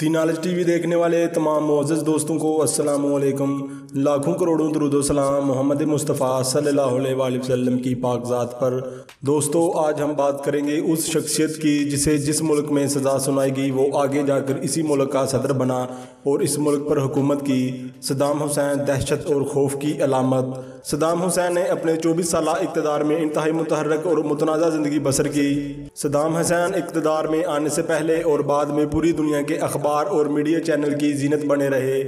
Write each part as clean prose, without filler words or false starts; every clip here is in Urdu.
ٹی نالج ٹی وی دیکھنے والے تمام معزز دوستوں کو السلام علیکم۔ لاکھوں کروڑوں درود و سلام محمد مصطفیٰ صلی اللہ علیہ وآلہ وسلم کی پاک ذات پر۔ دوستو، آج ہم بات کریں گے اس شخصیت کی جسے جس ملک میں سزا سنائی گئی وہ آگے جا کر اسی ملک کا صدر بنا اور اس ملک پر حکومت کی۔ صدام حسین، دہشت اور خوف کی علامت۔ صدام حسین نے اپنے 24 سالہ اقتدار میں انتہائی متحرک اور متنازع زندگی بسر کی۔ صدام حسین اقتدار میں آنے سے پہلے اور بعد میں پوری دنیا کے اخبار اور میڈیا چینل کی زینت بنے رہے۔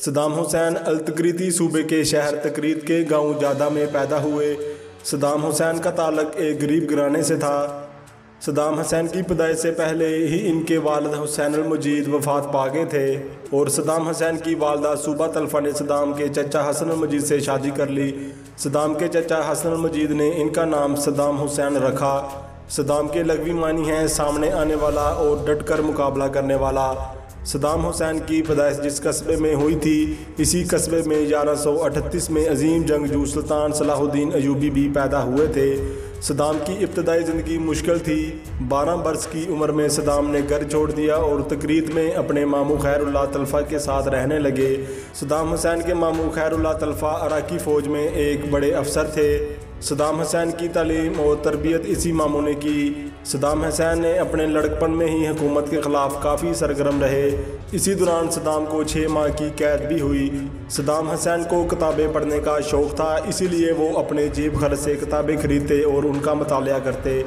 صدام حسین التکریتی صوبے کے شہر تکریت کے گاؤں جادہ میں پیدا ہوئے۔ صدام حسین کا تعلق ایک غریب گھرانے سے تھا۔ صدام حسین کی پیدائش سے پہلے ہی ان کے والد حسین المجید وفات پا گئے تھے اور صدام حسین کی والدہ صوبہ طلفہ نے صدام کے چچا حسن المجید سے شادی کر لی۔ صدام کے چچا حسن المجید نے ان کا نام صدام حسین رکھا۔ صدام کے لغوی معنی ہیں سامنے آنے والا اور ڈٹ کر مقابلہ کرنے والا۔ صدام حسین کی پیدائش جس قصبے میں ہوئی تھی، اسی قصبے میں 1138 میں عظیم جنگجو سلطان صلاح الدین ایوبی بھی پیدا ہوئے تھے۔ صدام کی ابتدائی زندگی مشکل تھی۔ 12 برس کی عمر میں صدام نے گھر چھوڑ دیا اور تکریت میں اپنے ماموں خیر اللہ طلفہ کے ساتھ رہنے لگے۔ صدام حسین کے ماموں خیر اللہ طلفہ عراقی فوج میں ایک بڑے افسر تھے۔ صدام حسین کی تعلیم اور تربیت اسی ماموں نے کی۔ صدام حسین نے اپنے لڑکپن میں ہی حکومت کے خلاف کافی سرگرم رہے۔ اسی دوران صدام کو 6 ماہ کی قید بھی ہوئی۔ صدام حسین کو کتابیں پڑھنے کا شوق تھا، اسی لیے وہ اپنے جیب خرچ سے کتابیں خریدتے اور ان کا مطالعہ کرتے۔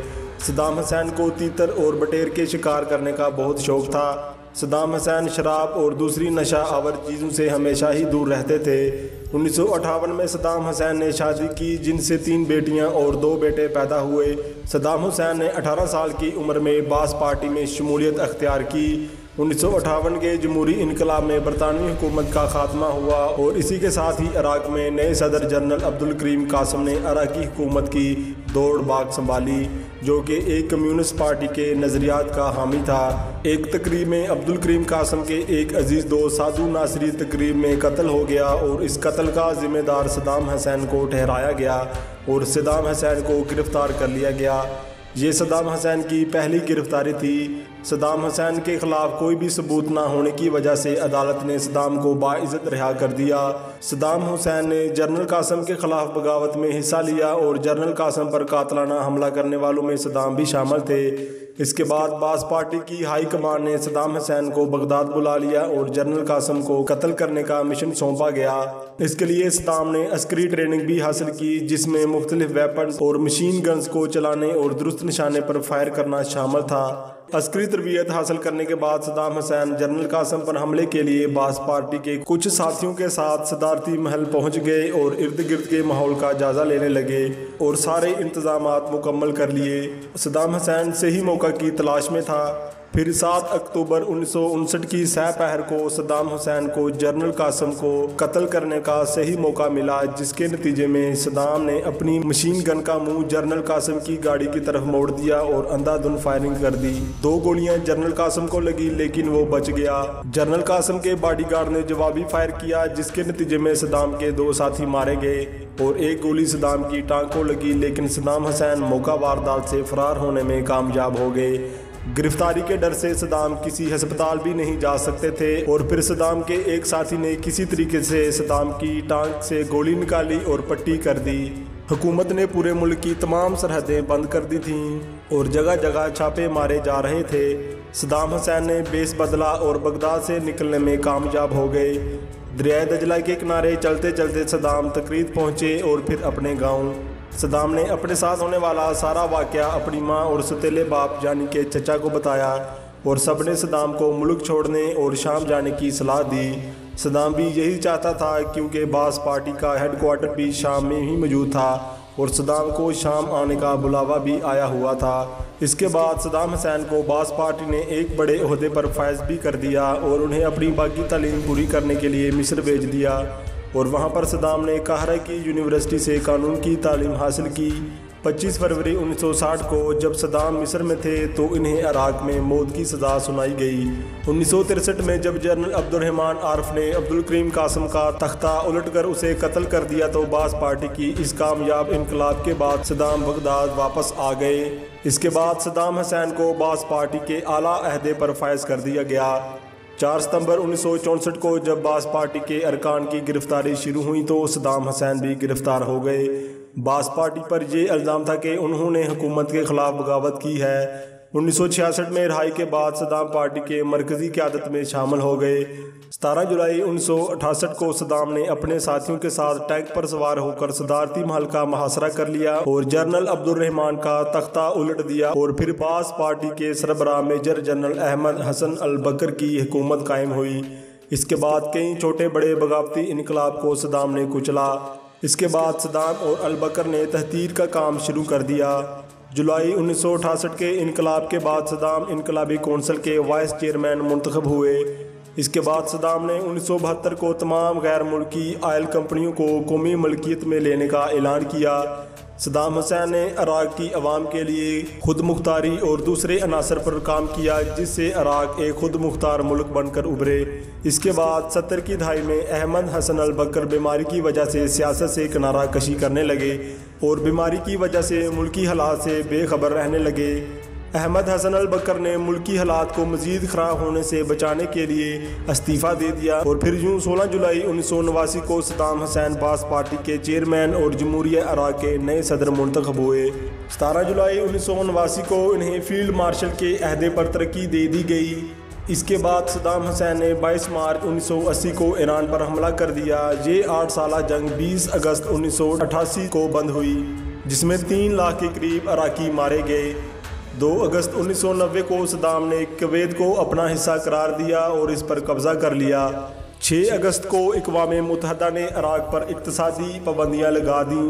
صدام حسین کو تیتر اور بٹیر کے شکار کرنے کا بہت شوق تھا۔ صدام حسین شراب اور دوسری نشہ آور چیزوں سے ہمیشہ ہی دور رہتے تھے۔ 1958 میں صدام حسین نے شادی کی جن سے 3 بیٹیاں اور 2 بیٹے پیدا ہوئے۔ صدام حسین نے 18 سال کی عمر میں باعث پارٹی میں شمولیت اختیار کی۔ 1958 کے جمہوری انقلاب میں برطانوی حکومت کا خاتمہ ہوا اور اسی کے ساتھ ہی عراق میں نئے صدر جنرل عبدالکریم قاسم نے عراقی حکومت کی دوڑ بھاگ سنبھالی، جو کہ ایک کمیونسٹ پارٹی کے نظریات کا حامی تھا۔ ایک تقریب میں عبدالکریم قاسم کے ایک عزیز دوست سادھو ناصری تقریب میں قتل ہو گیا اور اس قتل کا ذمہ دار صدام حسین کو ٹھہرایا گیا اور صدام حسین کو گرفتار کر لیا گیا۔ یہ صدام حسین کی پہلی گرفتاری تھی۔ صدام حسین کے خلاف کوئی بھی ثبوت نہ ہونے کی وجہ سے عدالت نے صدام کو باعزت رہا کر دیا۔ صدام حسین نے جنرل قاسم کے خلاف بغاوت میں حصہ لیا اور جنرل قاسم پر قاتلانہ حملہ کرنے والوں میں صدام بھی شامل تھے۔ اس کے بعد باعث پارٹی کی ہائی کمان نے صدام حسین کو بغداد بلا لیا اور جنرل قاسم کو قتل کرنے کا مشن سونپا گیا۔ اس کے لیے صدام نے عسکری ٹریننگ بھی حاصل کی، جس میں مختلف ویپنز اور مشین گنز کو چلانے اور درست نشانے پر فائر کرنا شامل تھا۔ عسکری تربیت حاصل کرنے کے بعد صدام حسین جنرل قاسم پر حملے کے لیے باعث پارٹی کے کچھ ساتھیوں کے ساتھ صدارتی محل پہنچ گئے اور ارد گرد کے ماحول کا جائزہ لینے لگے اور سارے انتظامات مکمل کر لیے۔ صدام حسین صحیح موقع کی تلاش میں تھا۔ پھر 7 اکتوبر 1959 کی سہ پہر کو صدام حسین کو جنرل قاسم کو قتل کرنے کا صحیح موقع ملا، جس کے نتیجے میں صدام نے اپنی مشین گن کا منہ جنرل قاسم کی گاڑی کی طرف موڑ دیا اور اندھا دھند فائرنگ کر دی۔ 2 گولیاں جنرل قاسم کو لگی لیکن وہ بچ گیا۔ جنرل قاسم کے باڈی گارڈ نے جوابی فائر کیا، جس کے نتیجے میں صدام کے 2 ساتھی مارے گئے اور 1 گولی صدام کی ٹانگ کو لگی، لیکن صدام حسین موقع واردات سے فرار ہونے میں کامیاب ہو گئے۔ گرفتاری کے ڈر سے صدام کسی ہسپتال بھی نہیں جا سکتے تھے اور پھر صدام کے ایک ساتھی نے کسی طریقے سے صدام کی ٹانگ سے گولی نکالی اور پٹی کر دی۔ حکومت نے پورے ملک کی تمام سرحدیں بند کر دی تھیں اور جگہ جگہ چھاپے مارے جا رہے تھے۔ صدام حسین نے بیس بدلا اور بغداد سے نکلنے میں کامیاب ہو گئے۔ دریائے دجلہ کے کنارے چلتے چلتے صدام تکریت پہنچے اور پھر اپنے گاؤں۔ صدام نے اپنے ساتھ ہونے والا سارا واقعہ اپنی ماں اور ستیلے باپ یعنی کہ چچا کو بتایا اور سب نے صدام کو ملک چھوڑنے اور شام جانے کی صلاح دی۔ صدام بھی یہی چاہتا تھا، کیونکہ باعث پارٹی کا ہیڈ کوارٹر بھی شام میں ہی موجود تھا اور صدام کو شام آنے کا بلاوا بھی آیا ہوا تھا۔ اس کے بعد صدام حسین کو باعث پارٹی نے ایک بڑے عہدے پر فائز بھی کر دیا اور انہیں اپنی باقی تعلیم پوری کرنے کے لیے مصر بھیج دیا اور وہاں پر صدام نے قاہرہ کی یونیورسٹی سے قانون کی تعلیم حاصل کی۔ 25 فروری 1960 کو جب صدام مصر میں تھے تو انہیں عراق میں موت کی سزا سنائی گئی۔ 1963 میں جب جنرل عبدالرحمان عارف نے عبدالکریم قاسم کا تختہ الٹ کر اسے قتل کر دیا تو باعث پارٹی کی اس کامیاب انقلاب کے بعد صدام بغداد واپس آ گئے۔ اس کے بعد صدام حسین کو باعث پارٹی کے اعلیٰ عہدے پر فائز کر دیا گیا۔ 4 ستمبر 1964 کو جب باس پارٹی کے ارکان کی گرفتاری شروع ہوئی تو صدام حسین بھی گرفتار ہو گئے۔ باس پارٹی پر یہ الزام تھا کہ انہوں نے حکومت کے خلاف بغاوت کی ہے۔ 1966 میں رہائی کے بعد صدام پارٹی کے مرکزی قیادت میں شامل ہو گئے۔ 17 جولائی 1968 کو صدام نے اپنے ساتھیوں کے ساتھ ٹینک پر سوار ہو کر صدارتی محل کا محاصرہ کر لیا اور جنرل عبد الرحمان کا تختہ الٹ دیا اور پھر باس پارٹی کے سربراہ میجر جنرل احمد حسن البکر کی حکومت قائم ہوئی۔ اس کے بعد کئی چھوٹے بڑے بغاوتی انقلاب کو صدام نے کچلا۔ اس کے بعد صدام اور البکر نے تحطیر کا کام شروع کر دیا۔ جولائی 1968 کے انقلاب کے بعد صدام انقلابی کونسل کے وائس چیئرمین منتخب ہوئے۔ اس کے بعد صدام نے 1972 کو تمام غیر ملکی آئل کمپنیوں کو قومی ملکیت میں لینے کا اعلان کیا۔ صدام حسین نے عراق کی عوام کے لیے خود مختاری اور دوسرے عناصر پر کام کیا جس سے عراق ایک خود مختار ملک بن کر ابھرے۔ اس کے بعد 70 کی دہائی میں احمد حسن البکر بیماری کی وجہ سے سیاست سے کنارہ کشی کرنے لگے اور بیماری کی وجہ سے ملکی حالات سے بے خبر رہنے لگے۔ احمد حسن البکر نے ملکی حالات کو مزید خراب ہونے سے بچانے کے لیے استعفیٰ دے دیا اور پھر یوں 16 جولائی 1989 کو صدام حسین باس پارٹی کے چیئرمین اور جمہوریہ عراق کے نئے صدر منتخب ہوئے۔ 17 جولائی 1989 کو انہیں فیلڈ مارشل کے عہدے پر ترقی دے دی گئی۔ اس کے بعد صدام حسین نے 22 مارچ 1980 کو ایران پر حملہ کر دیا۔ یہ 8 سالہ جنگ 20 اگست 1988 کو بند ہوئی جس میں 3 لاکھ کے قریب عراقی مارے گئے۔ 2 اگست 1990 کو صدام نے کویت کو اپنا حصہ قرار دیا اور اس پر قبضہ کر لیا۔ 6 اگست کو اقوام متحدہ نے عراق پر اقتصادی پابندیاں لگا دیں۔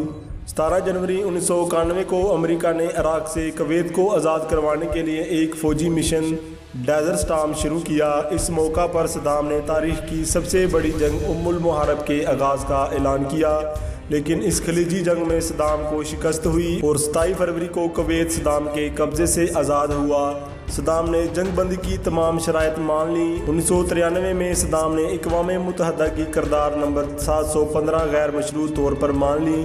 17 جنوری 1991 کو امریکہ نے عراق سے کویت کو آزاد کروانے کے لیے ایک فوجی مشن ڈیزرٹ سٹارم شروع کیا۔ اس موقع پر صدام نے تاریخ کی سب سے بڑی جنگ ام المحارب کے آغاز کا اعلان کیا، لیکن اس خلیجی جنگ میں صدام کو شکست ہوئی اور 27 فروری کو کویت صدام کے قبضے سے آزاد ہوا۔ صدام نے جنگ بندی کی تمام شرائط مان لیں۔ 1993 میں صدام نے اقوام متحدہ کی قرارداد نمبر 715 غیر مشروط طور پر مان لی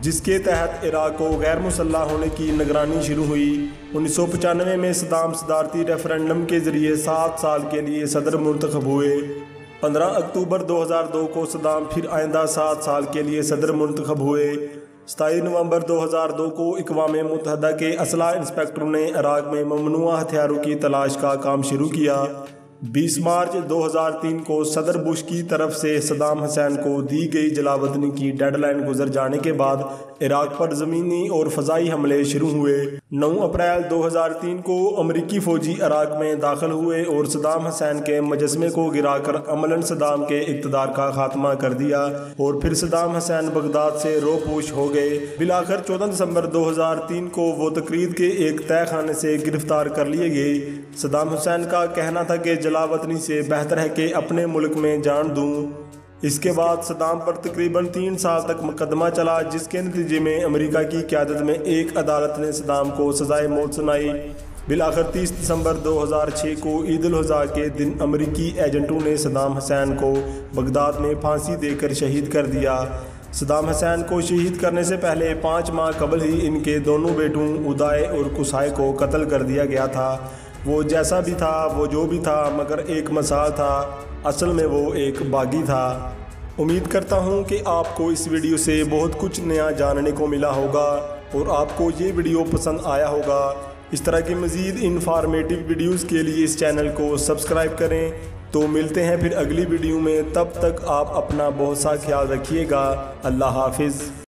جس کے تحت عراق کو غیر مسلح ہونے کی نگرانی شروع ہوئی۔ 1995 میں صدام صدارتی ریفرنڈم کے ذریعے 7 سال کے لیے صدر منتخب ہوئے۔ 15 اکتوبر 2002 کو صدام پھر آئندہ 7 سال کے لیے صدر منتخب ہوئے۔ 27 نومبر 2002 کو اقوام متحدہ کے اسلحہ انسپکٹروں نے عراق میں ممنوعہ ہتھیاروں کی تلاش کا کام شروع کیا۔ 20 مارچ 2003 کو صدر بش کی طرف سے صدام حسین کو دی گئی جلاوطنی کی ڈیڈ لائن گزر جانے کے بعد عراق پر زمینی اور فضائی حملے شروع ہوئے۔ 9 اپریل 2003 کو امریکی فوجی عراق میں داخل ہوئے اور صدام حسین کے مجسمے کو گرا کر عملاً صدام کے اقتدار کا خاتمہ کر دیا اور پھر صدام حسین بغداد سے روپوش ہو گئے۔ بالآخر 14 دسمبر 2003 کو وہ تقرید کے ایک تہہ خانے سے گرفتار کر لیے گئے۔ صدام حسین کا کہنا تھا کہ جلاوطنی سے بہتر ہے کہ اپنے ملک میں جان دوں۔ اس کے بعد صدام پر تقریباً 3 سال تک مقدمہ چلا جس کے نتیجے میں امریکہ کی قیادت میں ایک عدالت نے صدام کو سزائے موت سنائی۔ بالآخر 30 دسمبر 2006 کو عید الاضحیٰ کے دن امریکی ایجنٹوں نے صدام حسین کو بغداد میں پھانسی دے کر شہید کر دیا۔ صدام حسین کو شہید کرنے سے پہلے 5 ماہ قبل ہی ان کے دونوں بیٹوں ادائے اور قصائے کو قتل کر دیا گیا تھا۔ وہ جیسا بھی تھا، وہ جو بھی تھا، مگر ایک مثال تھا، اصل میں وہ ایک باغی تھا۔ امید کرتا ہوں کہ آپ کو اس ویڈیو سے بہت کچھ نیا جاننے کو ملا ہوگا اور آپ کو یہ ویڈیو پسند آیا ہوگا۔ اس طرح کی مزید انفارمیٹو ویڈیوز کے لیے اس چینل کو سبسکرائب کریں۔ تو ملتے ہیں پھر اگلی ویڈیو میں، تب تک آپ اپنا بہت سا خیال رکھیے گا۔ اللہ حافظ۔